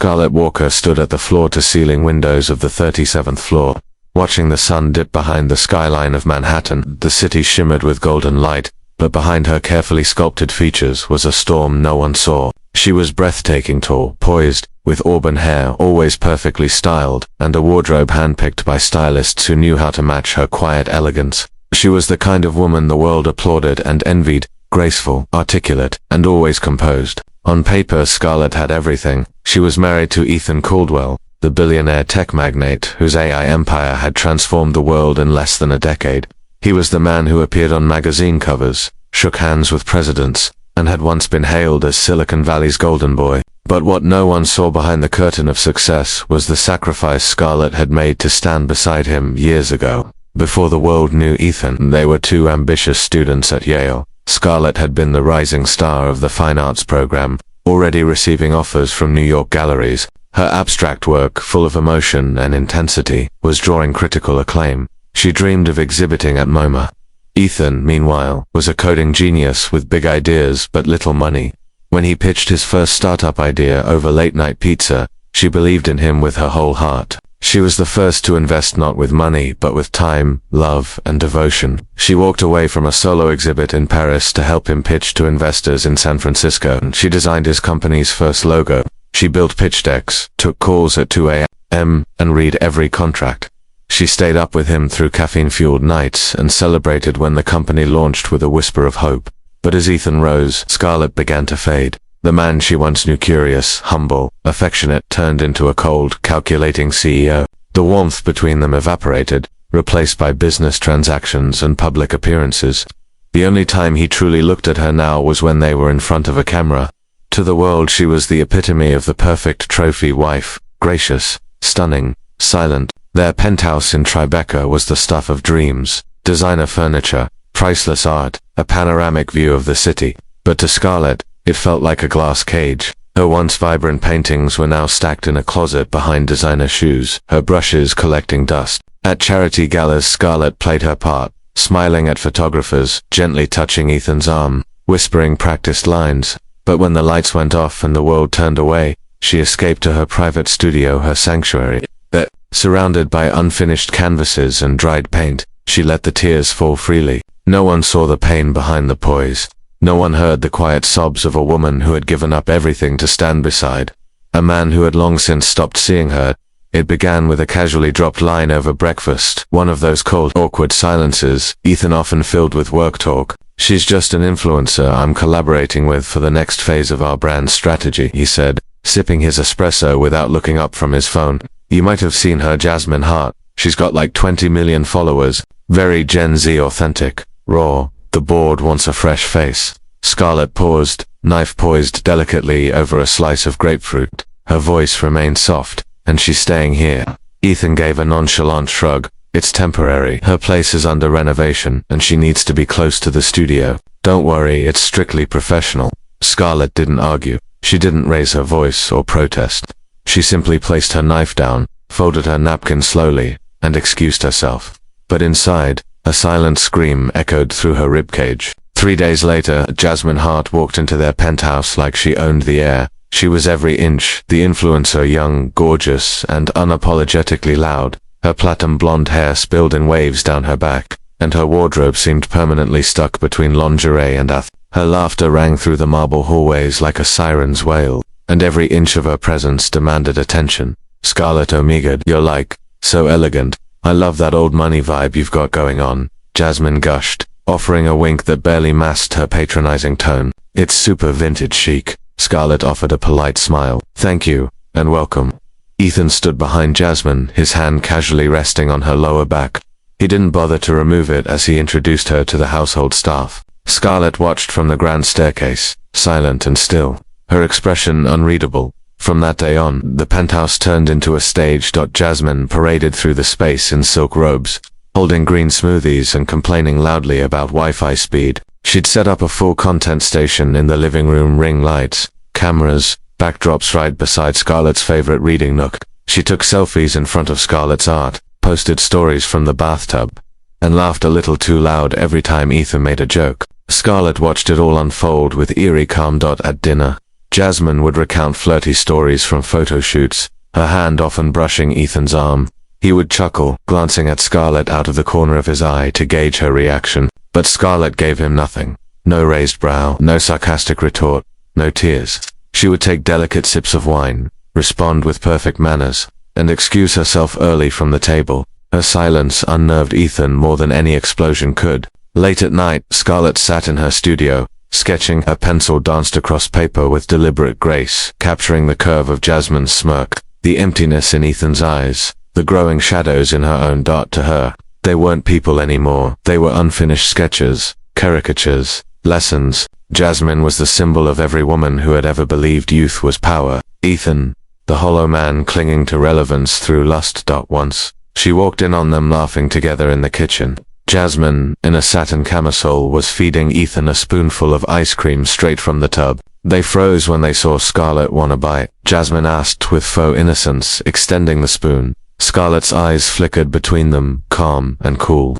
Scarlett Walker stood at the floor-to-ceiling windows of the 37th floor, watching the sun dip behind the skyline of Manhattan. The city shimmered with golden light, but behind her carefully sculpted features was a storm no one saw. She was breathtaking tall, poised, with auburn hair always perfectly styled, and a wardrobe handpicked by stylists who knew how to match her quiet elegance. She was the kind of woman the world applauded and envied, graceful, articulate, and always composed. On paper, Scarlett had everything. She was married to Ethan Caldwell, the billionaire tech magnate whose AI empire had transformed the world in less than a decade. He was the man who appeared on magazine covers, shook hands with presidents, and had once been hailed as Silicon Valley's golden boy. But what no one saw behind the curtain of success was the sacrifice Scarlett had made to stand beside him years ago. Before the world knew Ethan, they were two ambitious students at Yale. Scarlett had been the rising star of the fine arts program, already receiving offers from New York galleries. Her abstract work, full of emotion and intensity, was drawing critical acclaim. She dreamed of exhibiting at MoMA. Ethan, meanwhile, was a coding genius with big ideas but little money. When he pitched his first startup idea over late-night pizza, she believed in him with her whole heart. She was the first to invest not with money, but with time, love, and devotion. She walked away from a solo exhibit in Paris to help him pitch to investors in San Francisco. She designed his company's first logo. She built pitch decks, took calls at 2 a.m., and read every contract. She stayed up with him through caffeine-fueled nights and celebrated when the company launched with a whisper of hope. But as Ethan rose, Scarlett began to fade. The man she once knew curious, humble, affectionate, turned into a cold, calculating CEO. The warmth between them evaporated, replaced by business transactions and public appearances. The only time he truly looked at her now was when they were in front of a camera. To the world she was the epitome of the perfect trophy wife, gracious, stunning, silent. Their penthouse in Tribeca was the stuff of dreams, designer furniture, priceless art, a panoramic view of the city. But to Scarlett, it felt like a glass cage. Her once vibrant paintings were now stacked in a closet behind designer shoes, her brushes collecting dust. At charity galas, Scarlett played her part, smiling at photographers, gently touching Ethan's arm, whispering practiced lines. But when the lights went off and the world turned away, she escaped to her private studio, her sanctuary. There, surrounded by unfinished canvases and dried paint, she let the tears fall freely. No one saw the pain behind the poise. No one heard the quiet sobs of a woman who had given up everything to stand beside a man who had long since stopped seeing her. It began with a casually dropped line over breakfast, one of those cold, awkward silences Ethan often filled with work talk. "She's just an influencer I'm collaborating with for the next phase of our brand strategy," he said, sipping his espresso without looking up from his phone. "You might have seen her, Jasmine Hart. She's got like 20 million followers. Very Gen Z authentic, raw. The board wants a fresh face." Scarlett paused, knife poised delicately over a slice of grapefruit. Her voice remained soft. "And she's staying here." Ethan gave a nonchalant shrug. "It's temporary. Her place is under renovation, and she needs to be close to the studio. Don't worry, it's strictly professional." Scarlett didn't argue. She didn't raise her voice or protest. She simply placed her knife down, folded her napkin slowly, and excused herself. But inside, a silent scream echoed through her ribcage. 3 days later, Jasmine Hart walked into their penthouse like she owned the air. She was every inch, the influencer, young, gorgeous, and unapologetically loud. Her platinum blonde hair spilled in waves down her back, and her wardrobe seemed permanently stuck between lingerie and Her laughter rang through the marble hallways like a siren's wail, and every inch of her presence demanded attention. Scarlett omegaed. "You're like, so elegant. I love that old money vibe you've got going on," Jasmine gushed, offering a wink that barely masked her patronizing tone. "It's super vintage chic." Scarlett offered a polite smile. "Thank you, and welcome." Ethan stood behind Jasmine, his hand casually resting on her lower back. He didn't bother to remove it as he introduced her to the household staff. Scarlett watched from the grand staircase, silent and still, her expression unreadable. From that day on, the penthouse turned into a stage. Jasmine paraded through the space in silk robes, holding green smoothies and complaining loudly about Wi-Fi speed. She'd set up a full content station in the living room, ring lights, cameras, backdrops right beside Scarlett's favorite reading nook. She took selfies in front of Scarlett's art, posted stories from the bathtub, and laughed a little too loud every time Ethan made a joke. Scarlett watched it all unfold with eerie calm. At dinner, Jasmine would recount flirty stories from photo shoots, her hand often brushing Ethan's arm. He would chuckle, glancing at Scarlett out of the corner of his eye to gauge her reaction, but Scarlett gave him nothing. No raised brow, no sarcastic retort, no tears. She would take delicate sips of wine, respond with perfect manners, and excuse herself early from the table. Her silence unnerved Ethan more than any explosion could. Late at night, Scarlett sat in her studio, sketching. Her pencil danced across paper with deliberate grace, capturing the curve of Jasmine's smirk, the emptiness in Ethan's eyes, the growing shadows in her own. To her, they weren't people anymore. They were unfinished sketches, caricatures, lessons. Jasmine was the symbol of every woman who had ever believed youth was power. Ethan, the hollow man clinging to relevance through lust. Once, she walked in on them laughing together in the kitchen. Jasmine, in a satin camisole, was feeding Ethan a spoonful of ice cream straight from the tub. They froze when they saw Scarlett want a bite. Jasmine asked with faux innocence, extending the spoon. Scarlett's eyes flickered between them, calm and cool.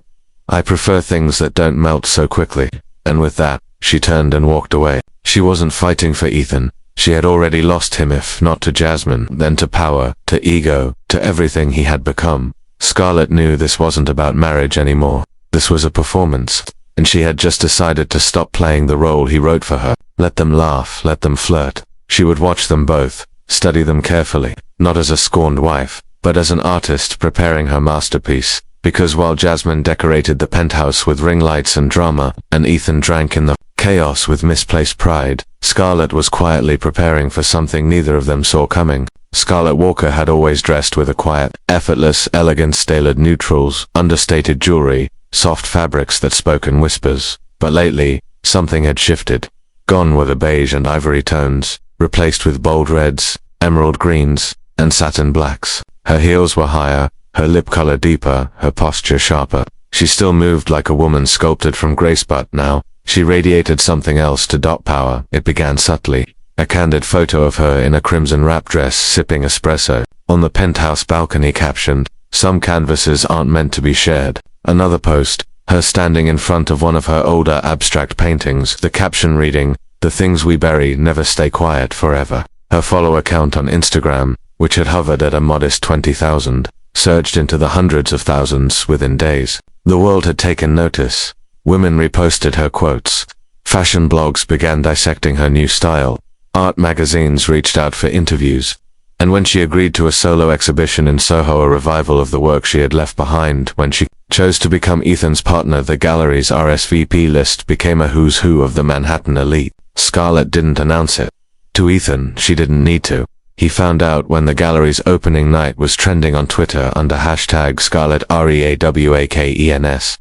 "I prefer things that don't melt so quickly." And with that, she turned and walked away. She wasn't fighting for Ethan. She had already lost him, if not to Jasmine, then to power, to ego, to everything he had become. Scarlett knew this wasn't about marriage anymore. This was a performance, and she had just decided to stop playing the role he wrote for her. Let them laugh, let them flirt. She would watch them both, study them carefully, not as a scorned wife, but as an artist preparing her masterpiece. Because while Jasmine decorated the penthouse with ring lights and drama, and Ethan drank in the chaos with misplaced pride, Scarlett was quietly preparing for something neither of them saw coming. Scarlett Walker had always dressed with a quiet, effortless elegance, tailored neutrals, understated jewelry, soft fabrics that spoke in whispers. But lately, something had shifted. Gone were the beige and ivory tones, replaced with bold reds, emerald greens, and satin blacks. Her heels were higher, her lip color deeper, her posture sharper. She still moved like a woman sculpted from grace, but now, she radiated something else. Power. It began subtly. A candid photo of her in a crimson wrap dress sipping espresso. On the penthouse balcony captioned, "Some canvases aren't meant to be shared." Another post, her standing in front of one of her older abstract paintings, the caption reading, "The things we bury never stay quiet forever." Her follower count on Instagram, which had hovered at a modest 20,000, surged into the hundreds of thousands within days. The world had taken notice. Women reposted her quotes. Fashion blogs began dissecting her new style. Art magazines reached out for interviews. And when she agreed to a solo exhibition in Soho, a revival of the work she had left behind, when she chose to become Ethan's partner, the gallery's RSVP list became a who's who of the Manhattan elite. Scarlett didn't announce it. To Ethan, she didn't need to. He found out when the gallery's opening night was trending on Twitter under hashtag Scarlett REAWAKENS.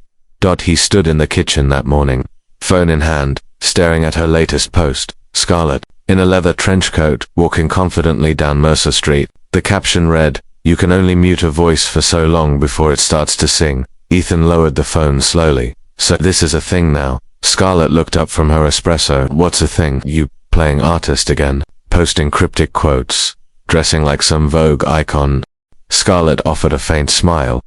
He stood in the kitchen that morning, phone in hand, staring at her latest post. Scarlett, in a leather trench coat, walking confidently down Mercer Street. The caption read, "You can only mute a voice for so long before it starts to sing." Ethan lowered the phone slowly. "So this is a thing now?" Scarlett looked up from her espresso. "What's a thing? You playing artist again? Posting cryptic quotes? Dressing like some Vogue icon?" Scarlett offered a faint smile.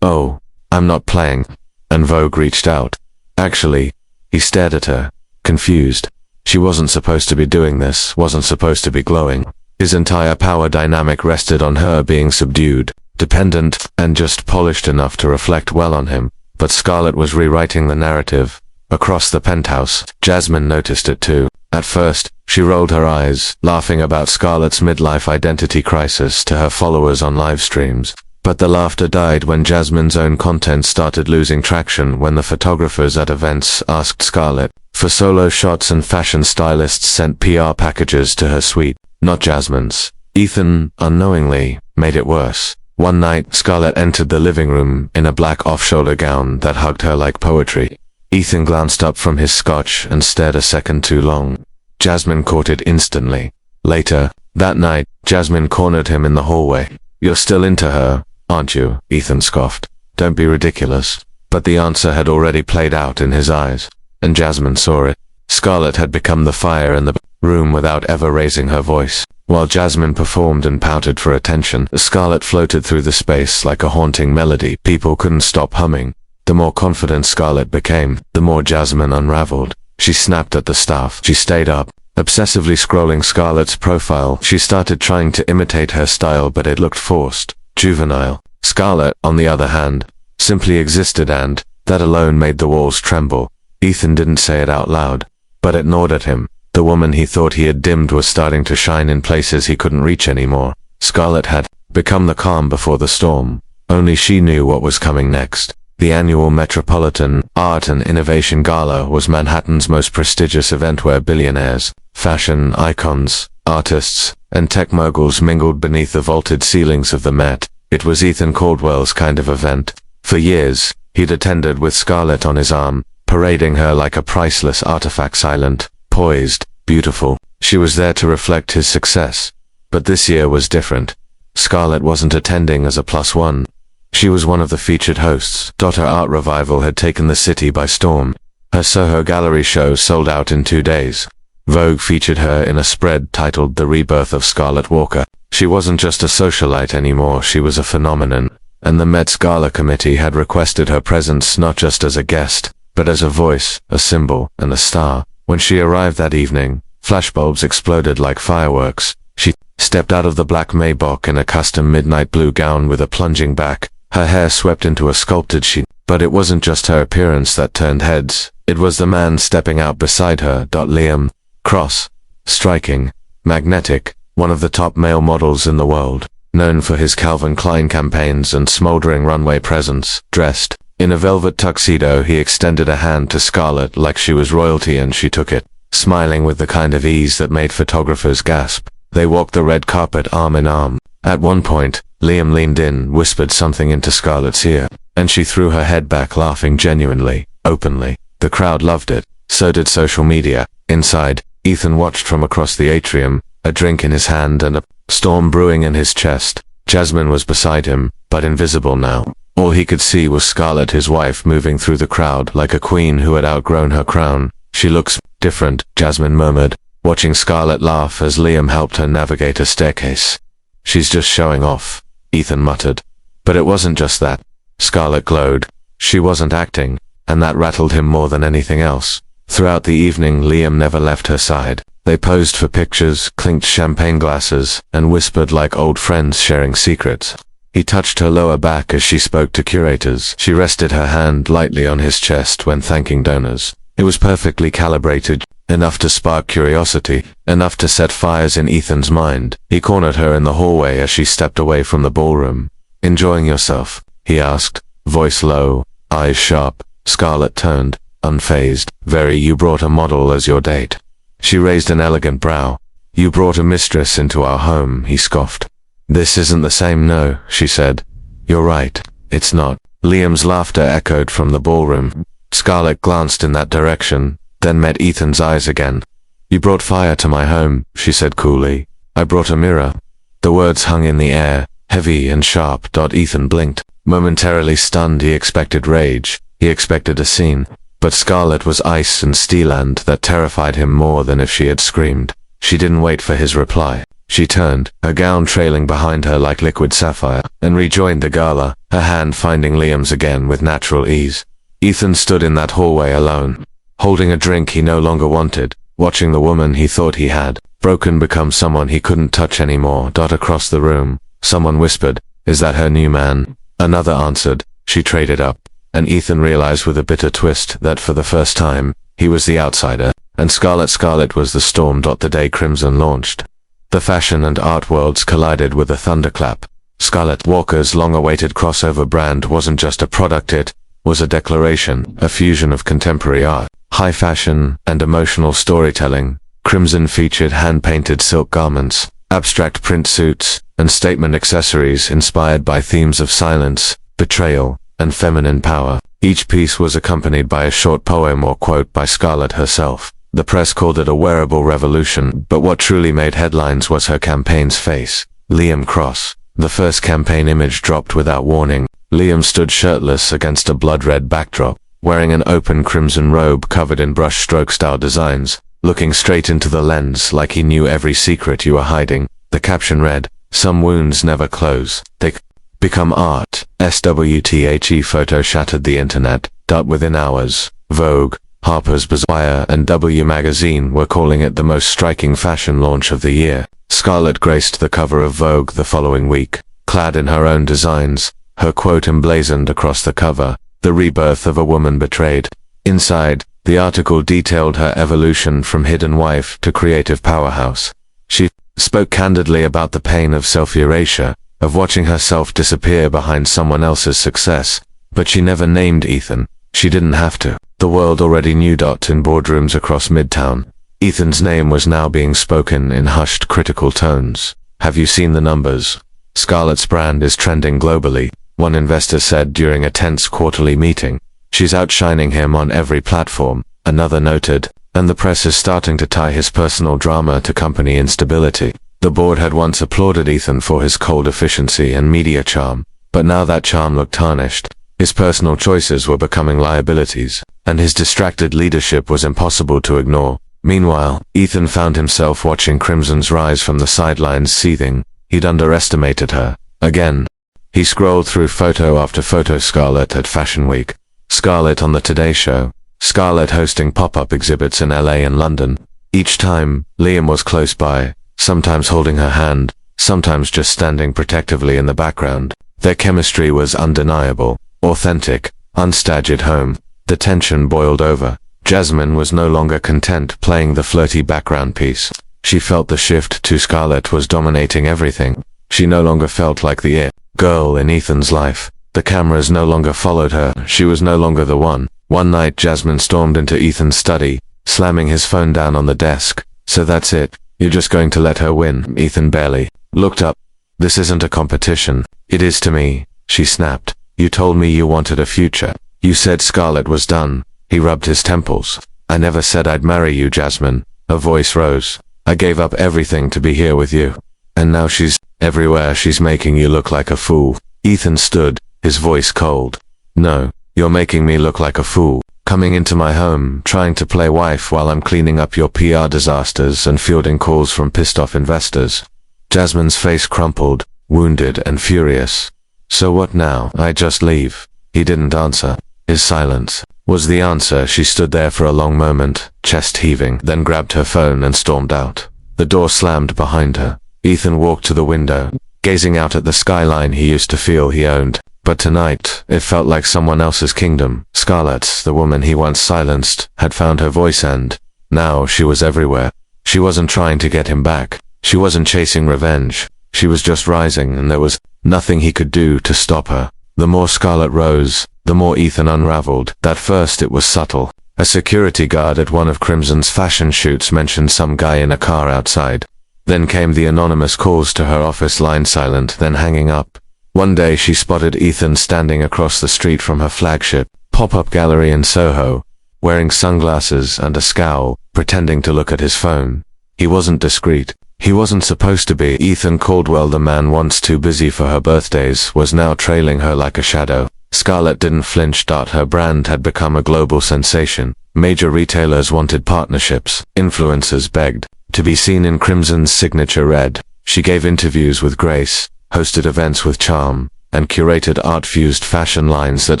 "Oh, I'm not playing." And Vogue reached out. "Actually," he stared at her, confused. She wasn't supposed to be doing this, wasn't supposed to be glowing. His entire power dynamic rested on her being subdued, dependent, and just polished enough to reflect well on him. But Scarlett was rewriting the narrative. Across the penthouse, Jasmine noticed it too. At first, she rolled her eyes, laughing about Scarlett's midlife identity crisis to her followers on live streams. But the laughter died when Jasmine's own content started losing traction, when the photographers at events asked Scarlett for solo shots and fashion stylists sent PR packages to her suite, not Jasmine's. Ethan, unknowingly, made it worse. One night, Scarlett entered the living room in a black off-shoulder gown that hugged her like poetry. Ethan glanced up from his scotch and stared a second too long. Jasmine caught it instantly. Later, that night, Jasmine cornered him in the hallway. "You're still into her, aren't you?" Ethan scoffed. "Don't be ridiculous." But the answer had already played out in his eyes, and Jasmine saw it. Scarlett had become the fire in the room without ever raising her voice. While Jasmine performed and pouted for attention, Scarlett floated through the space like a haunting melody. People couldn't stop humming. The more confident Scarlett became, the more Jasmine unraveled. She snapped at the staff. She stayed up, Obsessively scrolling Scarlett's profile, she started trying to imitate her style, but it looked forced, juvenile. Scarlett, on the other hand, simply existed, and that alone made the walls tremble. Ethan didn't say it out loud, but it gnawed at him. The woman he thought he had dimmed was starting to shine in places he couldn't reach anymore. Scarlett had become the calm before the storm. Only she knew what was coming next. The annual Metropolitan Art and Innovation Gala was Manhattan's most prestigious event, where billionaires, fashion icons, artists, and tech moguls mingled beneath the vaulted ceilings of the Met. It was Ethan Caldwell's kind of event. For years, he'd attended with Scarlett on his arm, parading her like a priceless artifact, silent, poised, beautiful. She was there to reflect his success. But this year was different. Scarlett wasn't attending as a plus one. She was one of the featured hosts. Her art revival had taken the city by storm. Her Soho Gallery show sold out in 2 days. Vogue featured her in a spread titled The Rebirth of Scarlett Walker. She wasn't just a socialite anymore, she was a phenomenon, and the Met's Gala committee had requested her presence not just as a guest, but as a voice, a symbol, and a star. When she arrived that evening, flashbulbs exploded like fireworks. She stepped out of the black Maybach in a custom midnight blue gown with a plunging back, her hair swept into a sculpted sheen. But it wasn't just her appearance that turned heads, it was the man stepping out beside her. Liam Cross. Striking, magnetic, one of the top male models in the world, known for his Calvin Klein campaigns and smoldering runway presence. Dressed in a velvet tuxedo, he extended a hand to Scarlett like she was royalty, and she took it, smiling with the kind of ease that made photographers gasp. They walked the red carpet arm in arm. At one point, Liam leaned in, whispered something into Scarlett's ear, and she threw her head back, laughing genuinely, openly. The crowd loved it. So did social media. Inside, Ethan watched from across the atrium, a drink in his hand and a storm brewing in his chest. Jasmine was beside him, but invisible now. All he could see was Scarlett, his wife, moving through the crowd like a queen who had outgrown her crown. She looks different, Jasmine murmured, watching Scarlett laugh as Liam helped her navigate a staircase. She's just showing off, Ethan muttered. But it wasn't just that. Scarlett glowed. She wasn't acting, and that rattled him more than anything else. Throughout the evening, Liam never left her side. They posed for pictures, clinked champagne glasses, and whispered like old friends sharing secrets. He touched her lower back as she spoke to curators. She rested her hand lightly on his chest when thanking donors. It was perfectly calibrated, enough to spark curiosity, enough to set fires in Ethan's mind. He cornered her in the hallway as she stepped away from the ballroom. "Enjoying yourself?" he asked, voice low, eyes sharp. Scarlett turned, unfazed. "Very. You brought a model as your date." She raised an elegant brow. "You brought a mistress into our home," he scoffed. "This isn't the same." "No," she said. "You're right. It's not." Liam's laughter echoed from the ballroom. Scarlett glanced in that direction, then met Ethan's eyes again. "You brought fire to my home," she said coolly. "I brought a mirror." The words hung in the air, heavy and sharp. Ethan blinked. Momentarily stunned, he expected rage. He expected a scene. But Scarlett was ice and steel, and that terrified him more than if she had screamed. She didn't wait for his reply. She turned, her gown trailing behind her like liquid sapphire, and rejoined the gala, her hand finding Liam's again with natural ease. Ethan stood in that hallway alone, holding a drink he no longer wanted, watching the woman he thought he had broken become someone he couldn't touch anymore. Across the room, someone whispered, "Is that her new man?" Another answered, "She traded up." And Ethan realized with a bitter twist that for the first time, he was the outsider, and Scarlett was the storm. The day Crimson launched, the fashion and art worlds collided with a thunderclap. Scarlett Walker's long-awaited crossover brand wasn't just a product, it was a declaration, a fusion of contemporary art, high fashion, and emotional storytelling. Crimson featured hand-painted silk garments, abstract print suits, and statement accessories inspired by themes of silence, betrayal, and feminine power. Each piece was accompanied by a short poem or quote by Scarlett herself. The press called it a wearable revolution, but what truly made headlines was her campaign's face. Liam Cross. The first campaign image dropped without warning. Liam stood shirtless against a blood-red backdrop, wearing an open crimson robe covered in brushstroke-style designs, looking straight into the lens like he knew every secret you were hiding. The caption read, "Some wounds never close. They become art." SWTHE photo shattered the internet. Within hours, Vogue, Harper's Bazaar and W Magazine were calling it the most striking fashion launch of the year. Scarlett graced the cover of Vogue the following week, clad in her own designs, her quote emblazoned across the cover, "The rebirth of a woman betrayed." Inside, the article detailed her evolution from hidden wife to creative powerhouse. She spoke candidly about the pain of self-erasure, of watching herself disappear behind someone else's success, but she never named Ethan. She didn't have to. The world already knew. In boardrooms across Midtown, Ethan's name was now being spoken in hushed, critical tones. "Have you seen the numbers? Scarlett's brand is trending globally," one investor said during a tense quarterly meeting. "She's outshining him on every platform," another noted, "and the press is starting to tie his personal drama to company instability." The board had once applauded Ethan for his cold efficiency and media charm, but now that charm looked tarnished. His personal choices were becoming liabilities, and his distracted leadership was impossible to ignore. Meanwhile, Ethan found himself watching Crimson's rise from the sidelines, seething. He'd underestimated her. Again. He scrolled through photo after photo: Scarlett at Fashion Week, Scarlett on the Today Show, Scarlett hosting pop-up exhibits in LA and London. Each time, Liam was close by, sometimes holding her hand, sometimes just standing protectively in the background. Their chemistry was undeniable, authentic, unstaged at home. The tension boiled over. Jasmine was no longer content playing the flirty background piece. She felt the shift to Scarlett was dominating everything. She no longer felt like the it girl in Ethan's life. The cameras no longer followed her. She was no longer the one. One night Jasmine stormed into Ethan's study, slamming his phone down on the desk. "So that's it? You're just going to let her win?" Ethan barely looked up. "This isn't a competition." "It is to me," she snapped. "You told me you wanted a future. You said Scarlett was done." He rubbed his temples. "I never said I'd marry you, Jasmine." Her voice rose. "I gave up everything to be here with you. And now she's everywhere. She's making you look like a fool." Ethan stood, his voice cold. "No, you're making me look like a fool. Coming into my home, trying to play wife while I'm cleaning up your PR disasters and fielding calls from pissed-off investors." Jasmine's face crumpled, wounded and furious. "So what now? I just leave?" He didn't answer. His silence was the answer. She stood there for a long moment, chest heaving, then grabbed her phone and stormed out. The door slammed behind her. Ethan walked to the window, gazing out at the skyline he used to feel he owned. But tonight, it felt like someone else's kingdom. Scarlett, the woman he once silenced, had found her voice, and now she was everywhere. She wasn't trying to get him back. She wasn't chasing revenge. She was just rising, and there was nothing he could do to stop her. The more Scarlett rose, the more Ethan unraveled. At first it was subtle. A security guard at one of Crimson's fashion shoots mentioned some guy in a car outside. Then came the anonymous calls to her office line, silent, then hanging up. One day she spotted Ethan standing across the street from her flagship pop-up gallery in Soho, wearing sunglasses and a scowl, pretending to look at his phone. He wasn't discreet. He wasn't supposed to be. Ethan Caldwell, the man once too busy for her birthdays, was now trailing her like a shadow. Scarlett didn't flinch. Her brand had become a global sensation. Major retailers wanted partnerships. Influencers begged to be seen in Crimson's signature red. She gave interviews with grace, hosted events with charm, and curated art-fused fashion lines that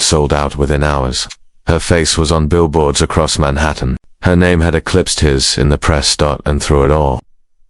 sold out within hours. Her face was on billboards across Manhattan. Her name had eclipsed his in the press. And through it all,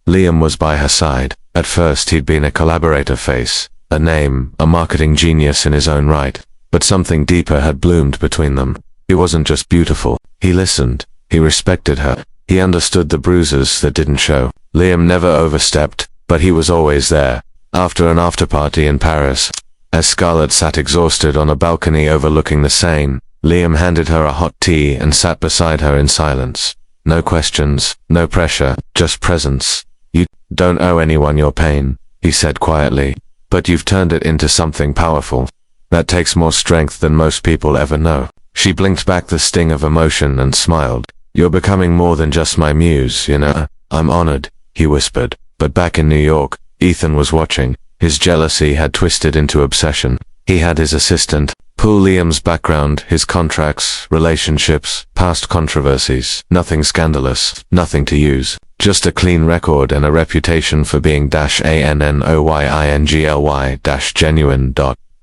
Liam was by her side. At first he'd been a collaborator face, a name, a marketing genius in his own right. But something deeper had bloomed between them. He wasn't just beautiful. He listened. He respected her. He understood the bruises that didn't show. Liam never overstepped, but he was always there. After an after-party in Paris, as Scarlett sat exhausted on a balcony overlooking the Seine, Liam handed her a hot tea and sat beside her in silence. No questions, no pressure, just presence. "You don't owe anyone your pain," he said quietly, "but you've turned it into something powerful. That takes more strength than most people ever know." She blinked back the sting of emotion and smiled. "You're becoming more than just my muse, you know." "I'm honored," he whispered. But back in New York, Ethan was watching. His jealousy had twisted into obsession. He had his assistant pull Liam's background, his contracts, relationships, past controversies. Nothing scandalous, nothing to use. Just a clean record and a reputation for being -anoyingly-genuine.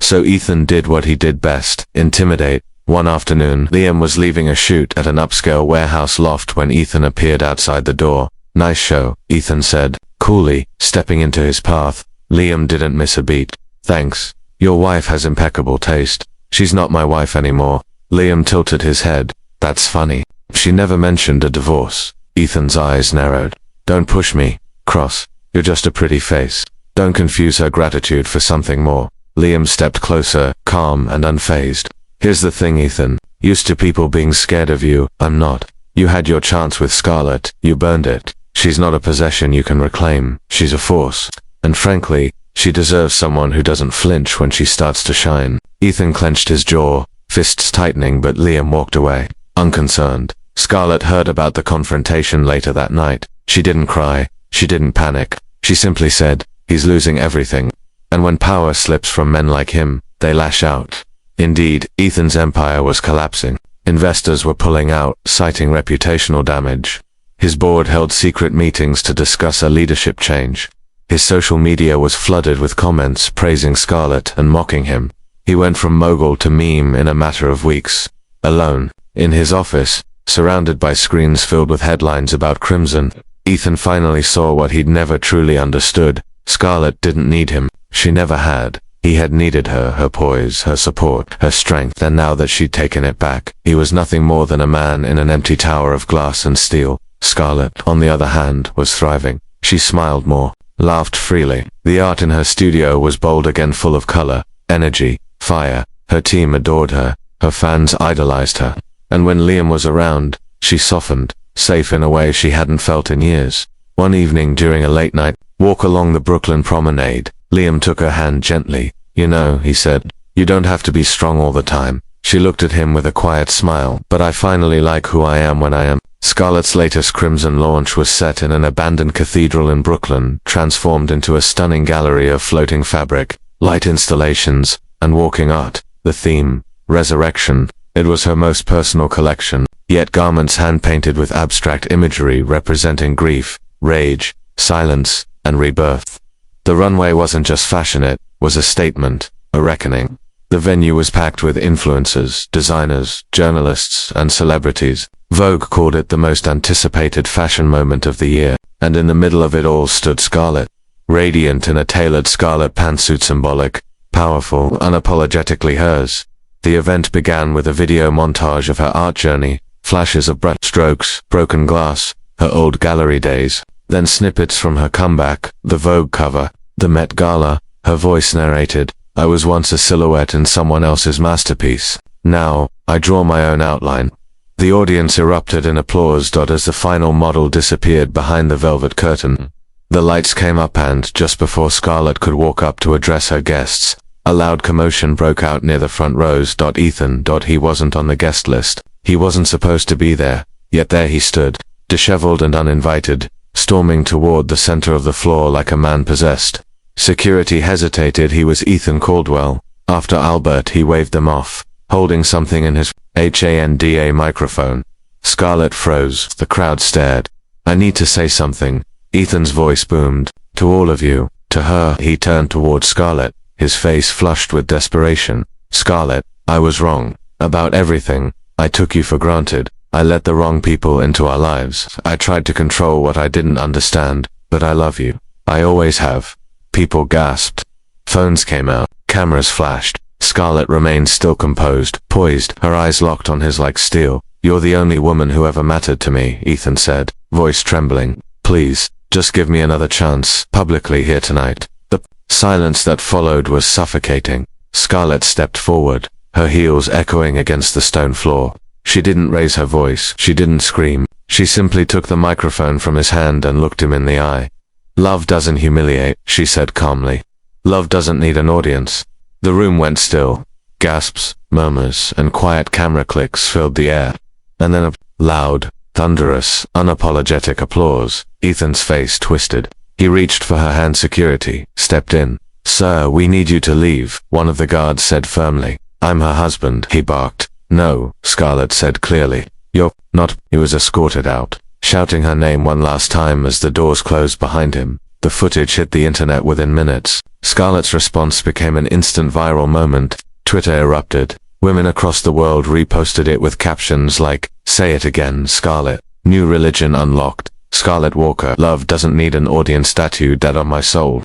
So Ethan did what he did best: intimidate. One afternoon, Liam was leaving a shoot at an upscale warehouse loft when Ethan appeared outside the door. "Nice show," Ethan said, coolly, stepping into his path. Liam didn't miss a beat. "Thanks. Your wife has impeccable taste." "She's not my wife anymore." Liam tilted his head. "That's funny. She never mentioned a divorce." Ethan's eyes narrowed. "Don't push me, Cross. You're just a pretty face. Don't confuse her gratitude for something more." Liam stepped closer, calm and unfazed. "Here's the thing, Ethan. Used to people being scared of you, I'm not. You had your chance with Scarlett, you burned it. She's not a possession you can reclaim. She's a force. And frankly, she deserves someone who doesn't flinch when she starts to shine." Ethan clenched his jaw, fists tightening, but Liam walked away, unconcerned. Scarlett heard about the confrontation later that night. She didn't cry. She didn't panic. She simply said, "He's losing everything." And when power slips from men like him, they lash out. Indeed, Ethan's empire was collapsing. Investors were pulling out, citing reputational damage. His board held secret meetings to discuss a leadership change. His social media was flooded with comments praising Scarlett and mocking him. He went from mogul to meme in a matter of weeks. Alone, in his office, surrounded by screens filled with headlines about Crimson, Ethan finally saw what he'd never truly understood. Scarlett didn't need him. She never had. He had needed her, her poise, her support, her strength, and now that she'd taken it back, he was nothing more than a man in an empty tower of glass and steel. Scarlett, on the other hand, was thriving. She smiled more, laughed freely. The art in her studio was bold again, full of color, energy, fire. Her team adored her. Her fans idolized her. And when Liam was around, she softened, safe in a way she hadn't felt in years. One evening during a late night walk along the Brooklyn promenade, Liam took her hand gently. "You know," he said, "you don't have to be strong all the time." She looked at him with a quiet smile. "But I finally like who I am when I am." Scarlett's latest Crimson launch was set in an abandoned cathedral in Brooklyn, transformed into a stunning gallery of floating fabric, light installations, and walking art. The theme, resurrection. It was her most personal collection, yet garments hand-painted with abstract imagery representing grief, rage, silence, and rebirth. The runway wasn't just fashion, it was a statement, a reckoning. The venue was packed with influencers, designers, journalists, and celebrities. Vogue called it the most anticipated fashion moment of the year, and in the middle of it all stood Scarlett, radiant in a tailored scarlet pantsuit, symbolic, powerful, unapologetically hers. The event began with a video montage of her art journey, flashes of brush strokes, broken glass, her old gallery days, then snippets from her comeback, the Vogue cover, the Met Gala. Her voice narrated, "I was once a silhouette in someone else's masterpiece. Now, I draw my own outline." The audience erupted in applause as the final model disappeared behind the velvet curtain. The lights came up and, just before Scarlett could walk up to address her guests, a loud commotion broke out near the front rows. Ethan. He wasn't on the guest list. He wasn't supposed to be there, yet there he stood, disheveled and uninvited, storming toward the center of the floor like a man possessed. Security hesitated. He was Ethan Caldwell. After Albert, he waved them off, holding something in his HANDA microphone. Scarlett froze. The crowd stared. "I need to say something." Ethan's voice boomed. "To all of you." To her, he turned toward Scarlett, his face flushed with desperation. "Scarlett, I was wrong. About everything. I took you for granted. I let the wrong people into our lives. I tried to control what I didn't understand, but I love you. I always have." People gasped. Phones came out. Cameras flashed. Scarlett remained still, composed, poised, her eyes locked on his like steel. "You're the only woman who ever mattered to me," Ethan said, voice trembling. "Please, just give me another chance, publicly here tonight." The silence that followed was suffocating. Scarlett stepped forward, her heels echoing against the stone floor. She didn't raise her voice. She didn't scream. She simply took the microphone from his hand and looked him in the eye. "Love doesn't humiliate," she said calmly. "Love doesn't need an audience." The room went still. Gasps, murmurs, and quiet camera clicks filled the air. And then a loud, thunderous, unapologetic applause. Ethan's face twisted. He reached for her hand. Security stepped in. "Sir, we need you to leave," one of the guards said firmly. "I'm her husband," he barked. "No," Scarlett said clearly. "You're not." He was escorted out, shouting her name one last time as the doors closed behind him. The footage hit the internet within minutes. Scarlett's response became an instant viral moment. Twitter erupted. Women across the world reposted it with captions like, "Say it again, Scarlett. New religion unlocked. Scarlett Walker. Love doesn't need an audience statue dead on my soul."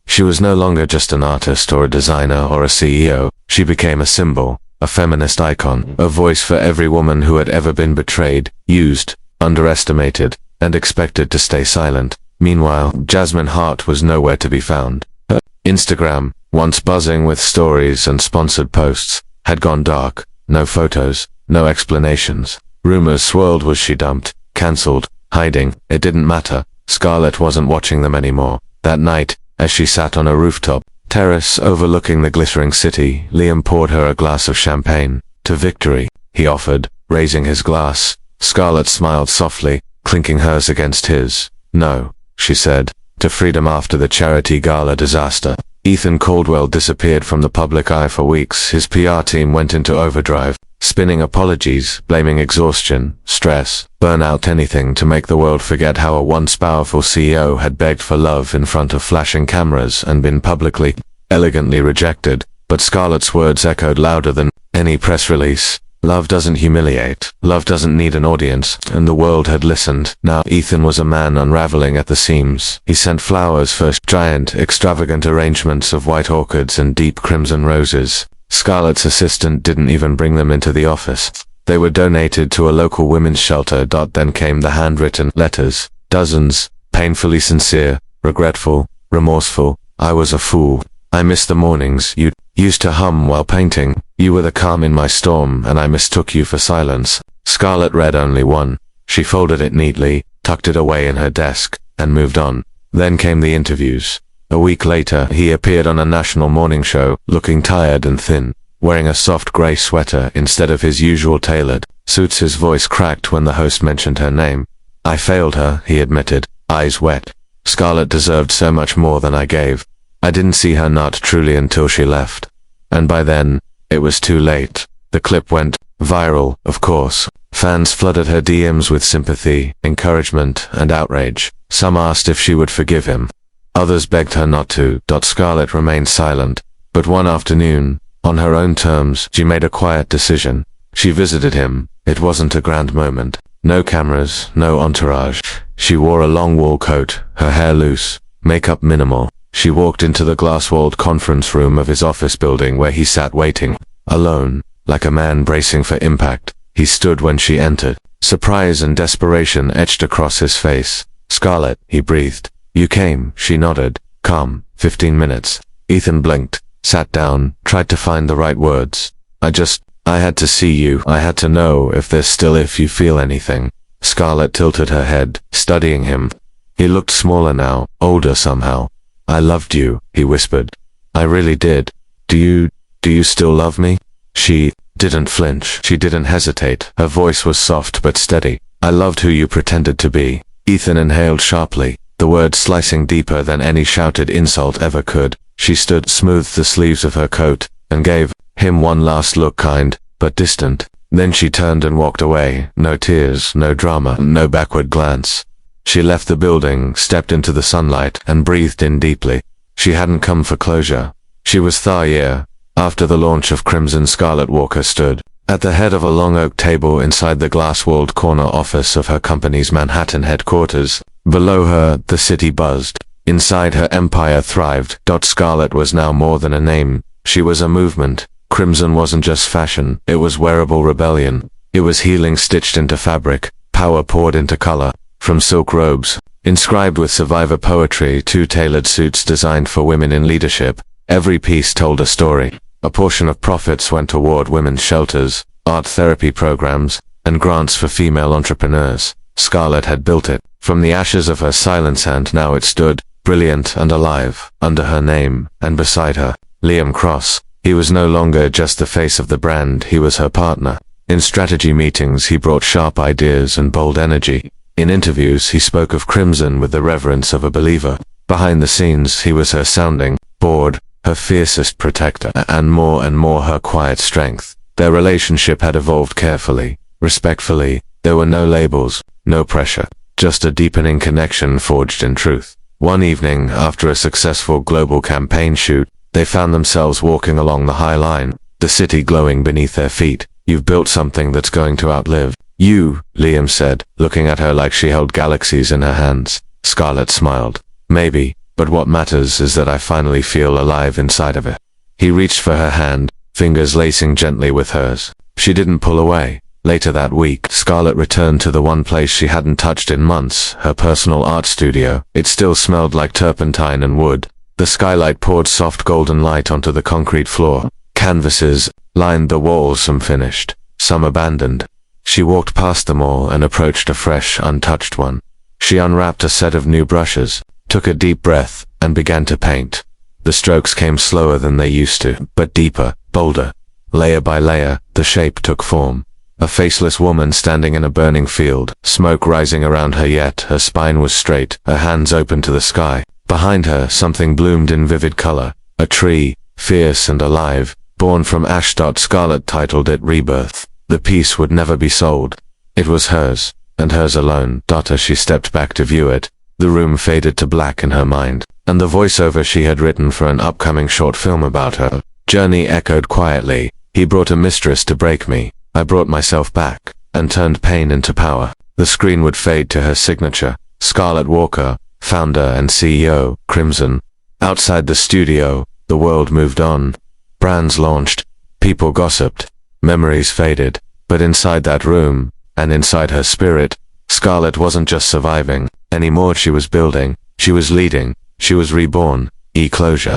She was no longer just an artist or a designer or a CEO. She became a symbol, a feminist icon, a voice for every woman who had ever been betrayed, used, underestimated, and expected to stay silent. Meanwhile, Jasmine Hart was nowhere to be found. Her Instagram, once buzzing with stories and sponsored posts, had gone dark. No photos, no explanations. Rumors swirled. Was she dumped, cancelled, hiding? It didn't matter. Scarlett wasn't watching them anymore. That night, as she sat on a rooftop terrace overlooking the glittering city, Liam poured her a glass of champagne. "To victory," he offered, raising his glass. Scarlett smiled softly, clinking hers against his. "No," she said. "To freedom." After the charity gala disaster, Ethan Caldwell disappeared from the public eye for weeks. His PR team went into overdrive, spinning apologies, blaming exhaustion, stress, burnout, anything to make the world forget how a once powerful CEO had begged for love in front of flashing cameras and been publicly, elegantly rejected. But Scarlett's words echoed louder than any press release. Love doesn't humiliate. Love doesn't need an audience. And the world had listened. Now Ethan was a man unraveling at the seams. He sent flowers for giant, extravagant arrangements of white orchids and deep crimson roses. Scarlett's assistant didn't even bring them into the office. They were donated to a local women's shelter. Then came the handwritten letters. Dozens, painfully sincere, regretful, remorseful. "I was a fool. I missed the mornings you used to hum while painting. You were the calm in my storm, and I mistook you for silence." Scarlett read only one. She folded it neatly, tucked it away in her desk, and moved on. Then came the interviews. A week later, he appeared on a national morning show, looking tired and thin, wearing a soft grey sweater instead of his usual tailored suits. His voice cracked when the host mentioned her name. "I failed her," he admitted, eyes wet. "Scarlett deserved so much more than I gave. I didn't see her not truly until she left. And by then, it was too late." The clip went viral, of course. Fans flooded her DMs with sympathy, encouragement, and outrage. Some asked if she would forgive him. Others begged her not to. Scarlett remained silent. But one afternoon, on her own terms, she made a quiet decision. She visited him. It wasn't a grand moment. No cameras, no entourage. She wore a long wool coat, her hair loose, makeup minimal. She walked into the glass-walled conference room of his office building where he sat waiting, alone, like a man bracing for impact. He stood when she entered. Surprise and desperation etched across his face. "Scarlett," he breathed. "You came." She nodded. "Come, 15 minutes. Ethan blinked, sat down, tried to find the right words. I had to see you. I had to know if you feel anything." Scarlett tilted her head, studying him. He looked smaller now, older somehow. "I loved you," he whispered. "I really did. Do you still love me?" She didn't flinch. She didn't hesitate. Her voice was soft but steady. "I loved who you pretended to be." Ethan inhaled sharply, the words slicing deeper than any shouted insult ever could. She stood, smoothed the sleeves of her coat, and gave him one last look, kind, but distant. Then she turned and walked away. No tears, no drama, no backward glance. She left the building, stepped into the sunlight, and breathed in deeply. She hadn't come for closure. She was tired. After the launch of Crimson, Scarlett Walker stood at the head of a long oak table inside the glass-walled corner office of her company's Manhattan headquarters. Below her, the city buzzed. Inside, her empire thrived. Scarlett was now more than a name. She was a movement. Crimson wasn't just fashion, it was wearable rebellion. It was healing stitched into fabric, power poured into color. From silk robes, inscribed with survivor poetry, to tailored suits designed for women in leadership, every piece told a story. A portion of profits went toward women's shelters, art therapy programs, and grants for female entrepreneurs. Scarlett had built it. From the ashes of her silence, and now it stood, brilliant and alive, under her name, and beside her, Liam Cross. He was no longer just the face of the brand, he was her partner. In strategy meetings, he brought sharp ideas and bold energy. In interviews, he spoke of Crimson with the reverence of a believer. Behind the scenes, he was her sounding board, her fiercest protector, and more her quiet strength. Their relationship had evolved carefully, respectfully. There were no labels, no pressure, just a deepening connection forged in truth. One evening, after a successful global campaign shoot, they found themselves walking along the High Line. the city glowing beneath their feet. You've built something that's going to outlive you, Liam said, looking at her like she held galaxies in her hands. Scarlett smiled. Maybe, but what matters is that I finally feel alive inside of it. He reached for her hand, fingers lacing gently with hers. She didn't pull away. Later that week, Scarlett returned to the one place she hadn't touched in months, her personal art studio. It still smelled like turpentine and wood. The skylight poured soft golden light onto the concrete floor. Canvases lined the walls, some finished, some abandoned. She walked past them all and approached a fresh, untouched one. She unwrapped a set of new brushes, took a deep breath, and began to paint. The strokes came slower than they used to, but deeper, bolder. Layer by layer, the shape took form. A faceless woman standing in a burning field, smoke rising around her, yet her spine was straight, her hands open to the sky. Behind her, something bloomed in vivid color. A tree, fierce and alive, born from ash. Scarlett titled it Rebirth. The piece would never be sold. It was hers, and hers alone. As she stepped back to view it, the room faded to black in her mind, and the voiceover she had written for an upcoming short film about her journey echoed quietly. He brought a mistress to break me. I brought myself back, and turned pain into power. The screen would fade to her signature, Scarlett Walker, founder and CEO, Crimson. Outside the studio, the world moved on. Brands launched, people gossiped, memories faded. But inside that room, and inside her spirit, Scarlett wasn't just surviving anymore. She was building, she was leading, she was reborn. Closure.